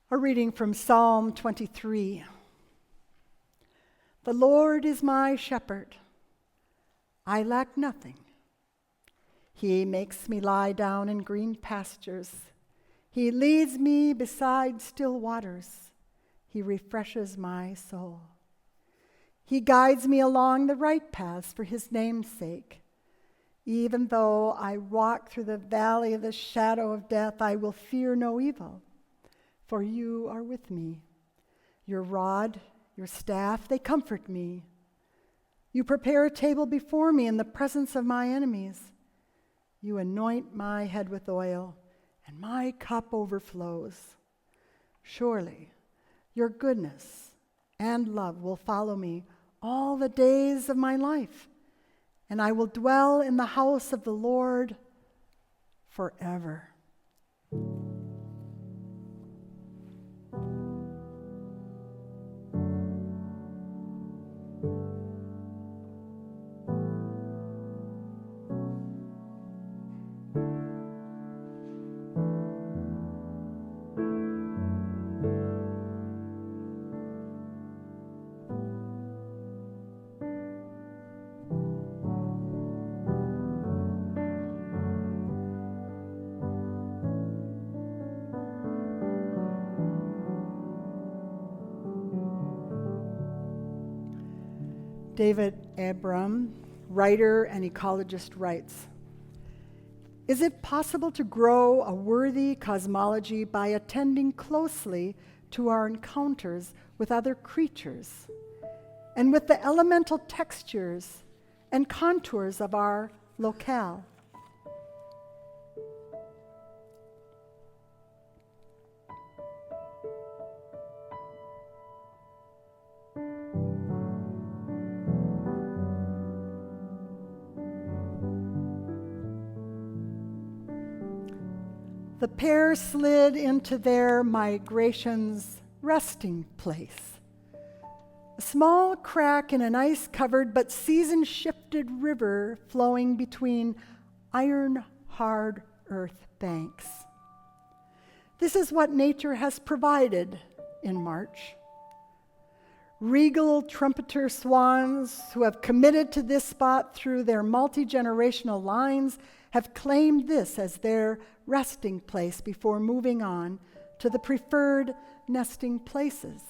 A reading from Psalm 23. The Lord is my shepherd. I lack nothing. He makes me lie down in green pastures. He leads me beside still waters. He refreshes my soul. He guides me along the right paths for his name's sake. Even though I walk through the valley of the shadow of death, I will fear no evil, for you are with me. Your rod, your staff, they comfort me. You prepare a table before me in the presence of my enemies. You anoint my head with oil, and my cup overflows. Surely your goodness and love will follow me all the days of my life, and I will dwell in the house of the Lord forever. David Abram, writer and ecologist, writes, "Is it possible to grow a worthy cosmology by attending closely to our encounters with other creatures and with the elemental textures and contours of our locale? The pair slid into their migration's resting place, a small crack in an ice-covered but season-shifted river flowing between iron-hard earth banks. This is what nature has provided in March. Regal trumpeter swans who have committed to this spot through their multi-generational lines have claimed this as their resting place before moving on to the preferred nesting places.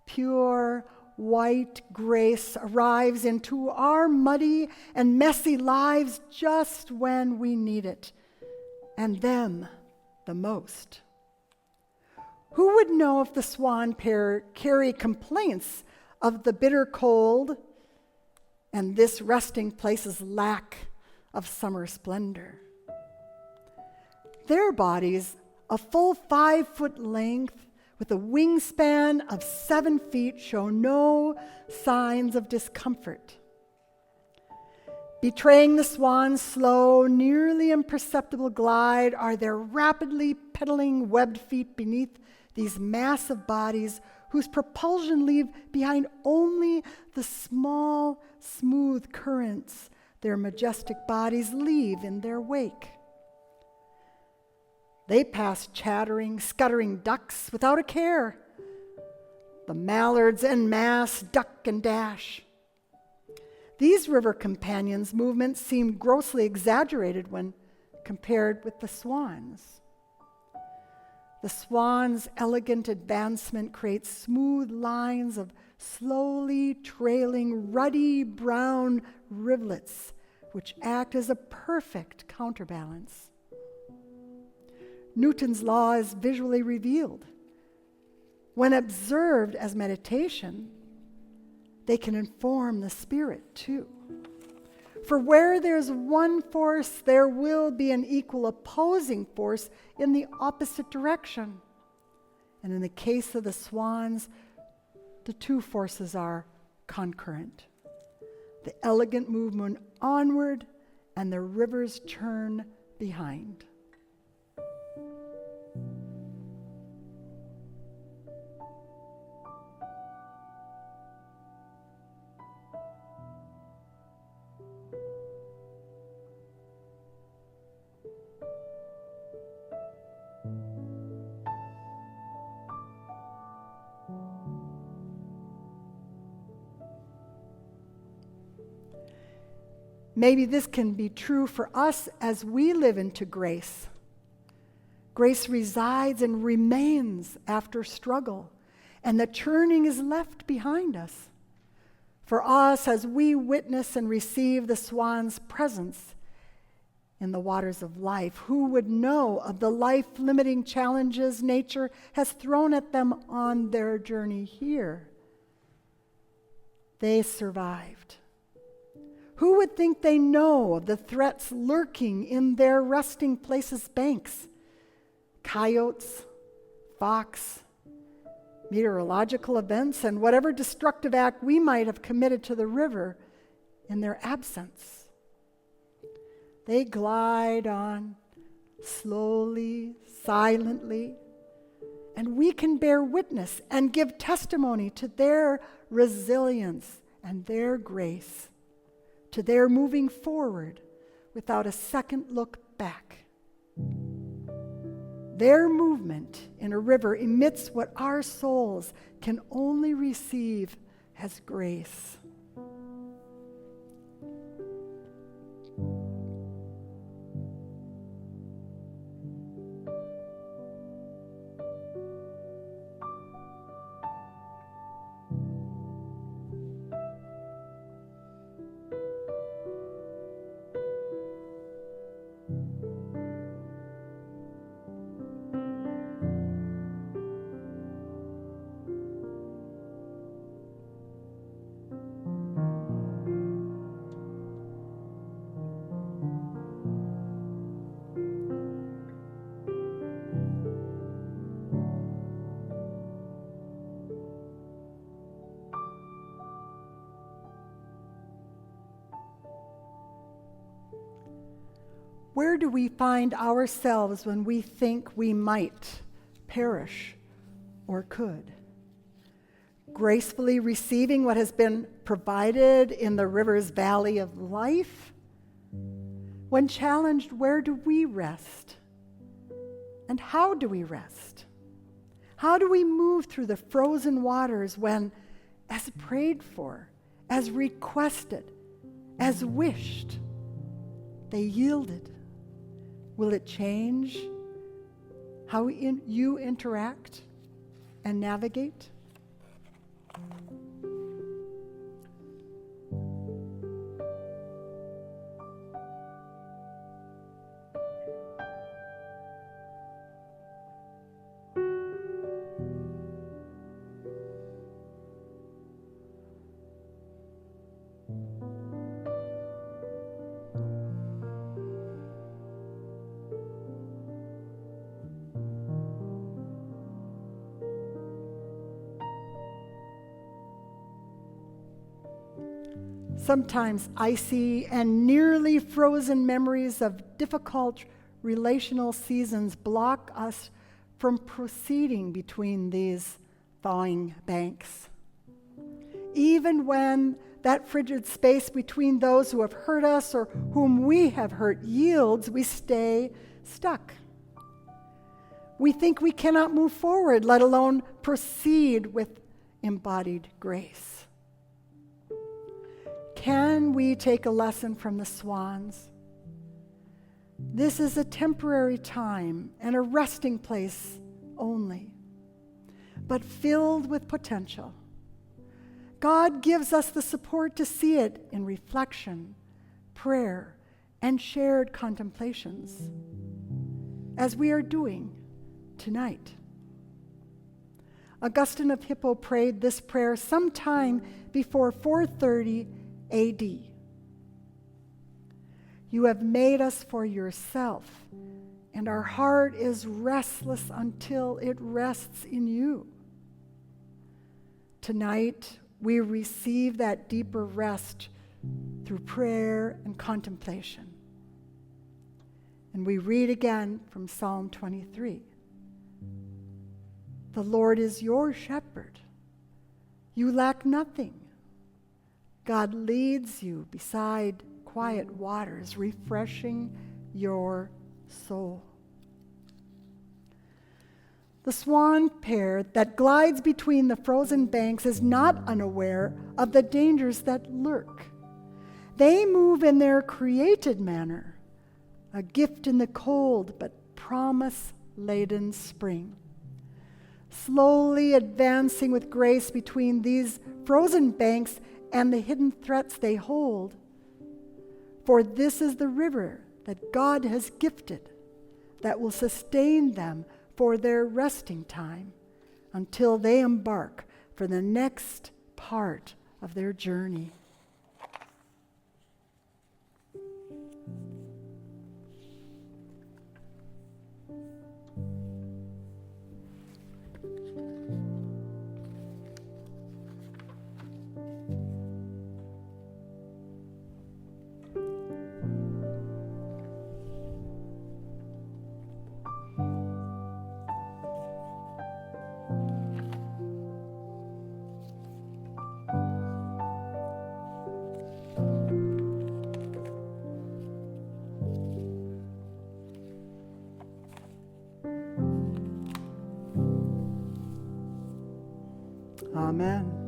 Pure white grace arrives into our muddy and messy lives just when we need it, and them the most. Who would know if the swan pair carry complaints of the bitter cold and this resting place's lack of summer splendor? Their bodies, a full 5-foot length with a wingspan of 7 feet, show no signs of discomfort. Betraying the swan's slow, nearly imperceptible glide are their rapidly pedaling webbed feet beneath these massive bodies whose propulsion leave behind only the small, smooth currents their majestic bodies leave in their wake. They pass chattering, scuttering ducks without a care. The mallards en masse duck and dash. These river companions' movements seem grossly exaggerated when compared with the swans. The swan's elegant advancement creates smooth lines of slowly trailing ruddy brown rivulets, which act as a perfect counterbalance. Newton's law is visually revealed. When observed as meditation, they can inform the spirit too. For where there's one force, there will be an equal opposing force in the opposite direction. And in the case of the swans, the two forces are concurrent. The elegant movement onward and the river's churn behind. maybe this can be true for us as we live into grace. Grace resides and remains after struggle, and the churning is left behind us. For us, as we witness and receive the swan's presence in the waters of life, who would know of the life-limiting challenges nature has thrown at them on their journey here? They survived. Who would think they know of the threats lurking in their resting places' banks? Coyotes, fox, meteorological events, and whatever destructive act we might have committed to the river in their absence. They glide on slowly, silently, and we can bear witness and give testimony to their resilience and their grace, to their moving forward without a second look back. Their movement in a river emits what our souls can only receive as grace. Where do we find ourselves when we think we might perish or could? Gracefully receiving what has been provided in the river's valley of life? When challenged, where do we rest? And how do we rest? How do we move through the frozen waters when, as prayed for, as requested, as wished, they yielded? Will it change how you interact and navigate? Sometimes icy and nearly frozen memories of difficult relational seasons block us from proceeding between these thawing banks. Even when that frigid space between those who have hurt us or whom we have hurt yields, we stay stuck. We think we cannot move forward, let alone proceed with embodied grace. Can we take a lesson from the swans? This is a temporary time and a resting place only, but filled with potential. God gives us the support to see it in reflection, prayer, and shared contemplations, as we are doing tonight. Augustine of Hippo prayed this prayer sometime before 430 AD. You have made us for yourself, and our heart is restless until it rests in you. Tonight, we receive that deeper rest through prayer and contemplation. And we read again from Psalm 23. The Lord is your shepherd. You lack nothing. God leads you beside quiet waters, refreshing your soul. The swan pair that glides between the frozen banks is not unaware of the dangers that lurk. They move in their created manner, a gift in the cold but promise-laden spring. Slowly advancing with grace between these frozen banks and the hidden threats they hold. For this is the river that God has gifted that will sustain them for their resting time until they embark for the next part of their journey. Amen.